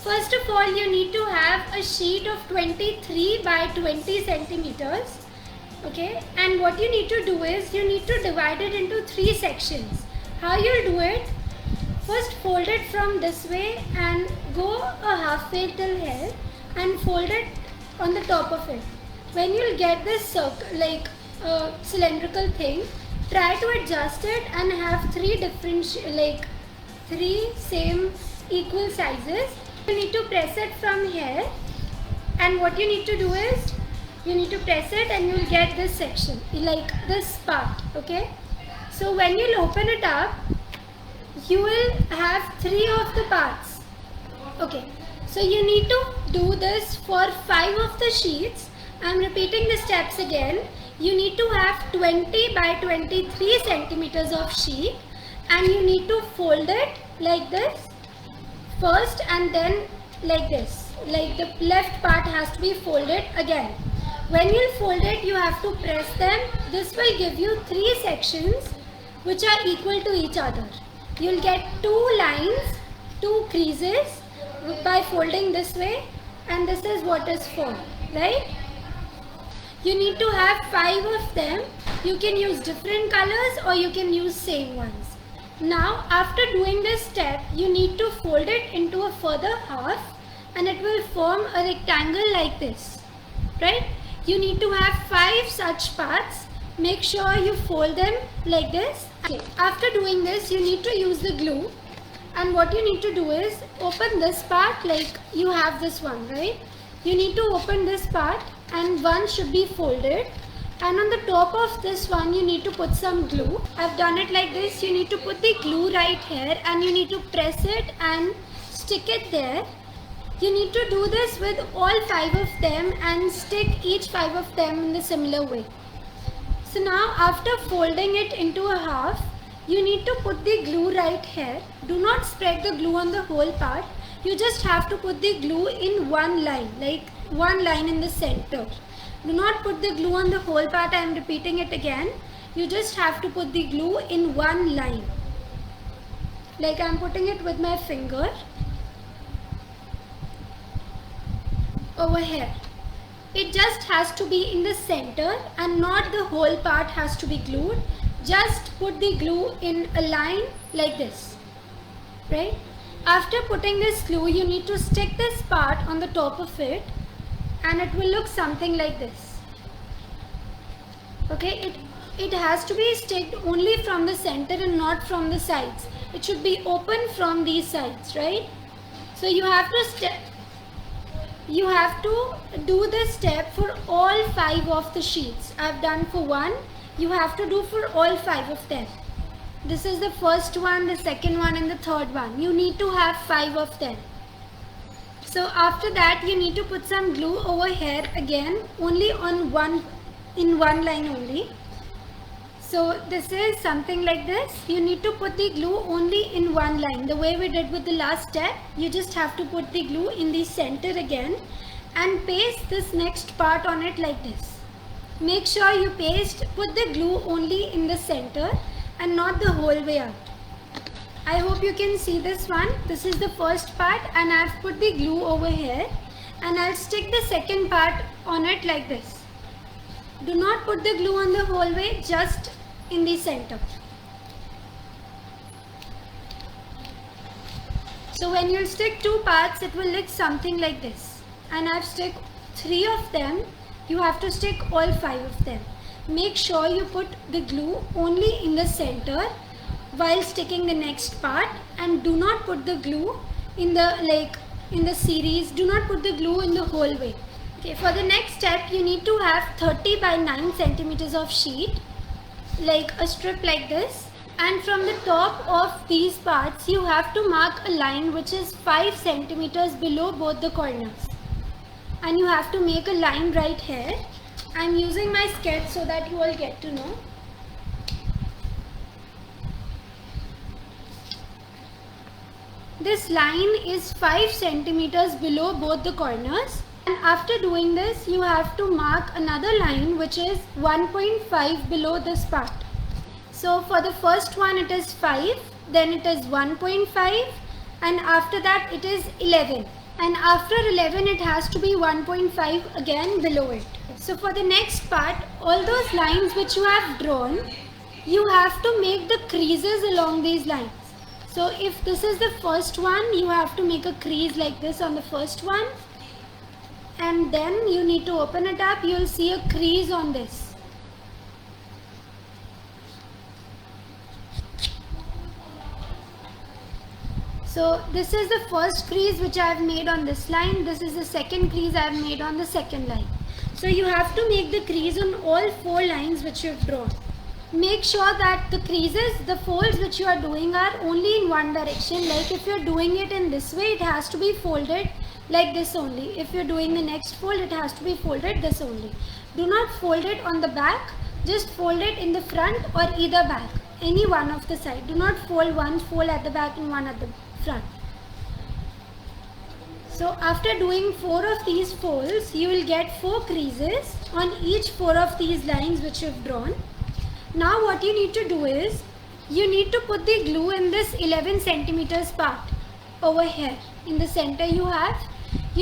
First of all, you need to have a sheet of 23 by 20 centimeters. Okay, and what you need to do is you need to divide it into 3 sections. How you'll do it? First fold it from this way and go a halfway till here and fold it on the top of it. When you'll get this circle, like cylindrical thing, try to adjust it and have 3 different, 3 same equal sizes. You need to press it from here, and what you need to do is you need to press it and you'll get this section, like this part. Okay, so when you'll open it up, you will have 3 of the parts. Okay, so you need to do this for 5 of the sheets. I'm repeating the steps again. You need to have 20 by 23 centimeters of sheet, and you need to fold it like this first and then like this. Like the left part has to be folded again. When you fold it, you have to press them. This will give you 3 sections which are equal to each other. You'll get 2 lines, 2 creases by folding this way, and this is what is formed, right? You need to have 5 of them. You can use different colors or you can use same ones. Now after doing this step, you need to fold it into a further half and it will form a rectangle like this, right? You need to have 5 such parts. Make sure you fold them like this. Okay. After doing this, you need to use the glue, and what you need to do is open this part, like you have this one, right? You need to open this part and one should be folded, and on the top of this one you need to put some glue. I've done it like this. You need to put the glue right here and you need to press it and stick it there. You need to do this with all 5 of them and stick each 5 of them in the similar way. So now after folding it into a half, you need to put the glue right here. Do not spread the glue on the whole part. You just have to put the glue in one line, like one line in the center. Do not put the glue on the whole part. I am repeating it again. You just have to put the glue in one line. Like I am putting it with my finger over here. It just has to be in the center and not the whole part has to be glued. Just put the glue in a line like this, right? After putting this glue, you need to stick this part on the top of it and it will look something like this. Okay, it has to be sticked only from the center and not from the sides. It should be open from these sides, right? So you have to do this step for all 5 of the sheets. I've done for 1. You have to do for all 5 of them. This is the first one, the second one and the third one. You need to have 5 of them. So after that you need to put some glue over here again, only on in one line only. So this is something like this. You need to put the glue only in one line. The way we did with the last step, you just have to put the glue in the center again and paste this next part on it like this. Make sure you put the glue only in the center and not the whole way out. I hope you can see this one. This is the first part and I've put the glue over here and I'll stick the second part on it like this. Do not put the glue on the whole way, just in the center. So when you stick 2 parts, it will look something like this. And I've stuck 3 of them. You have to stick all 5 of them. Make sure you put the glue only in the center while sticking the next part, and do not put the glue in the series. Do not put the glue in the whole way. Okay, for the next step, you need to have 30 by 9 centimeters of sheet, like a strip like this, and from the top of these parts you have to mark a line which is 5 centimeters below both the corners, and you have to make a line right here. I am using my sketch so that you all get to know. This line is 5 centimeters below both the corners. And after doing this, you have to mark another line which is 1.5 below this part. So for the first one it is 5, then it is 1.5, and after that it is 11. and after 11 it has to be 1.5 again below it. So for the next part, all those lines which you have drawn, you have to make the creases along these lines. So if this is the first one, you have to make a crease like this on the first one, and then you need to open it up. You will see a crease on this. So this is the first crease which I have made on this line. This is the second crease I have made on the second line. So you have to make the crease on all 4 lines which you have drawn. Make sure that the creases, the folds which you are doing are only in one direction. Like if you are doing it in this way, it has to be folded like this only. If you are doing the next fold, it has to be folded this only. Do not fold it on the back. Just fold it in the front or either back. Any one of the side. Do not fold one fold at the back and one at the front. So after doing 4 of these folds, you will get 4 creases on each 4 of these lines which you have drawn. Now what you need to do is, you need to put the glue in this 11 centimeters part over here. In the center you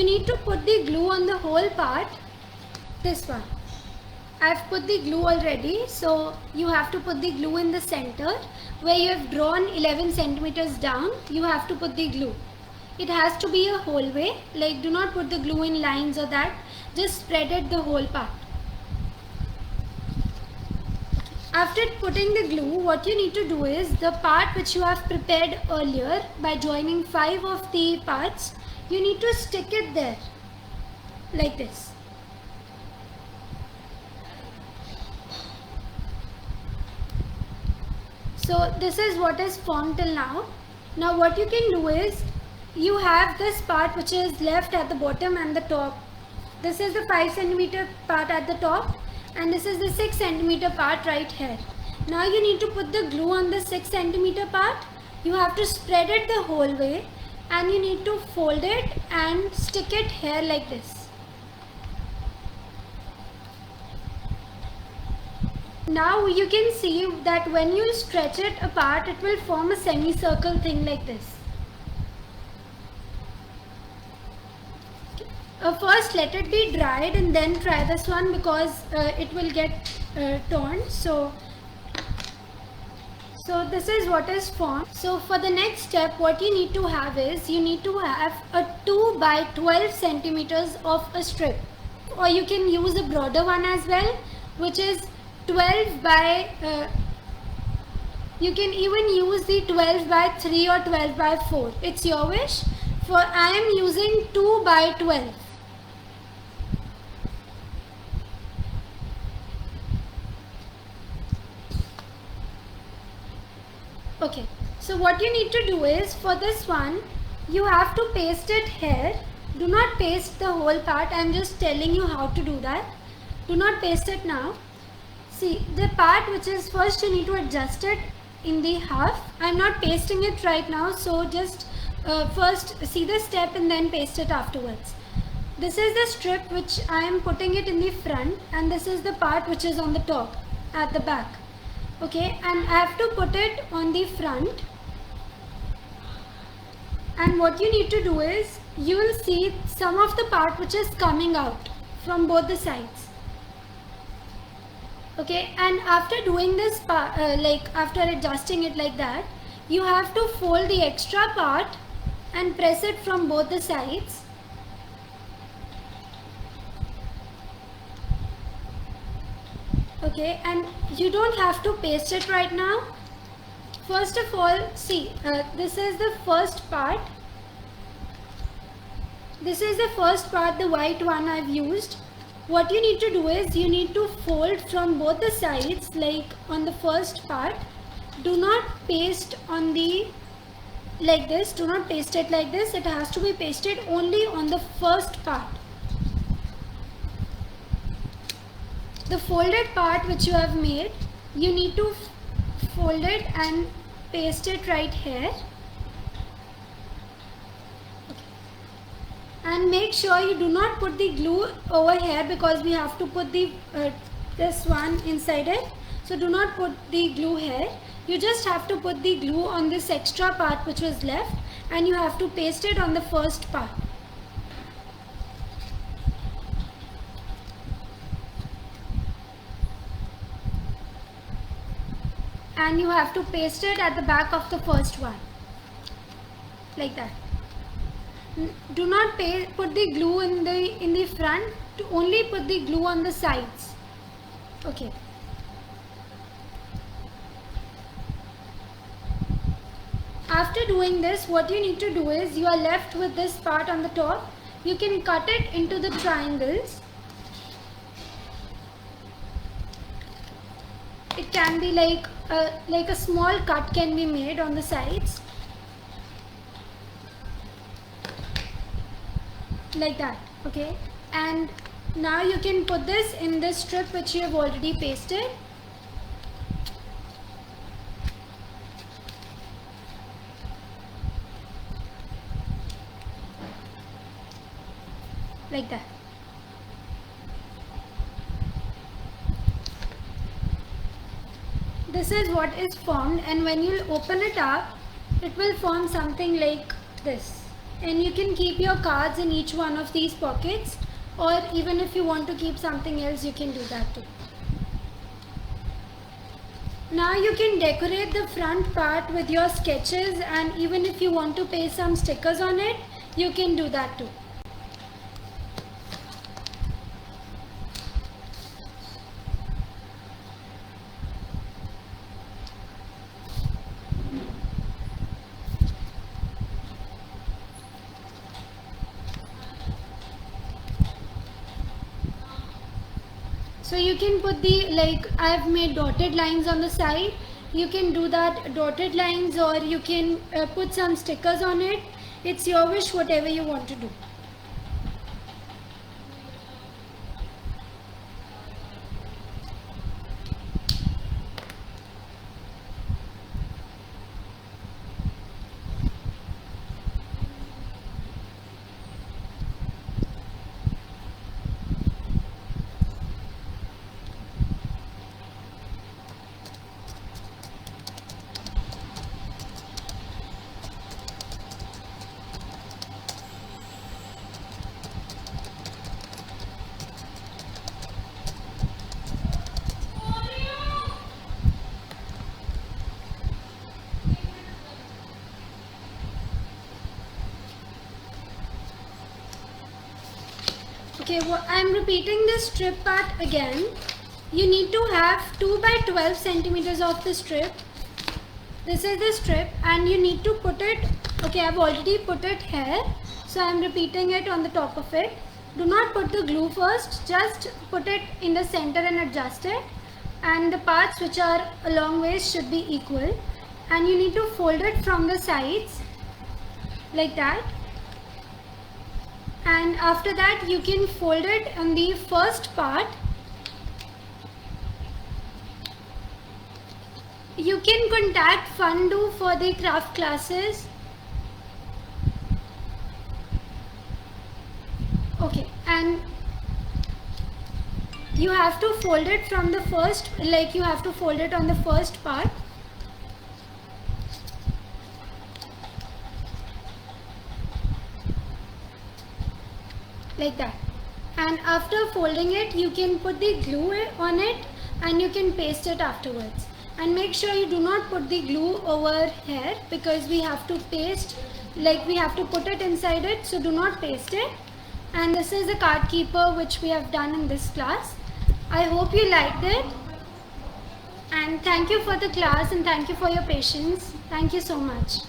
need to put the glue on the whole part, this one. I have put the glue already, so you have to put the glue in the center where you have drawn 11 centimeters down. You have to put the glue. It has to be a whole way, like do not put the glue in lines or that, just spread it the whole part. After putting the glue, what you need to do is, the part which you have prepared earlier by joining 5 of the parts, you need to stick it there like this. So this is what is formed till now. Now what you can do is, you have this part which is left at the bottom and the top. This is the 5 centimeter part at the top, and this is the 6 centimeter part right here. Now you need to put the glue on the 6 centimeter part. You have to spread it the whole way, and you need to fold it and stick it here like this. Now you can see that when you stretch it apart, it will form a semicircle thing like this. First let it be dried and then try this one, because it will get torn. So this is what is formed. So for the next step, what you need to have is, you need to have a 2 by 12 centimeters of a strip, or you can use a broader one as well, which is 12 by you can even use the 12 by 3 or 12 by 4. It's your wish. For I am using 2 by 12. Okay, so what you need to do is, for this one, you have to paste it here. Do not paste the whole part. I am just telling you how to do that. Do not paste it now. See, the part which is first, you need to adjust it in the half. I am not pasting it right now, so just first see the step and then paste it afterwards. This is the strip which I am putting it in the front, and this is the part which is on the top at the back. Okay, and I have to put it on the front, and what you need to do is, you will see some of the part which is coming out from both the sides. Okay, and after doing this part, after adjusting it like that, you have to fold the extra part and press it from both the sides. Okay, and you don't have to paste it right now. First of all, see, this is the first part. This is the first part, the white one I've used. What you need to do is, you need to fold from both the sides, like on the first part. Do not paste on the, like this, do not paste it like this. It has to be pasted only on the first part. The folded part which you have made, you need to fold it and paste it right here. And make sure you do not put the glue over here, because we have to put the this one inside it. So do not put the glue here. You just have to put the glue on this extra part which was left, and you have to paste it on the first part. and you have to paste it at the back of the first one, like that. Do not put the glue in the front, only put the glue on the sides. Okay. After doing this, what you need to do is, you are left with this part on the top. You can cut it into the triangles. It can be like a small cut can be made on the sides, like that. Okay, and now you can put this in this strip which you have already pasted. Like that. This is what is formed, and when you open it up, it will form something like this. And you can keep your cards in each one of these pockets, or even if you want to keep something else, you can do that too. Now you can decorate the front part with your sketches, and even if you want to paste some stickers on it, you can do that too. So you can put the, like I've made dotted lines on the side. You can do that, dotted lines, or you can put some stickers on it. It's your wish, whatever you want to do. Okay, well, I'm repeating this strip part again. You need to have 2 by 12 centimeters of the strip. This is the strip, and you need to put it, okay, I've already put it here, so I'm repeating it on the top of it. Do not put the glue first, just put it in the center and adjust it, and the parts which are along ways should be equal, and you need to fold it from the sides like that. And after that, you can fold it on the first part. You can contact Fundu for the craft classes. Okay, and you have to fold it from the first, like you have to fold it on the first part. Like that. And after folding it, you can put the glue on it, and you can paste it afterwards. And make sure you do not put the glue over here, because we have to paste, like we have to put it inside it, so do not paste it. And this is the card keeper which we have done in this class. I hope you liked it, and thank you for the class, and thank you for your patience. Thank you so much.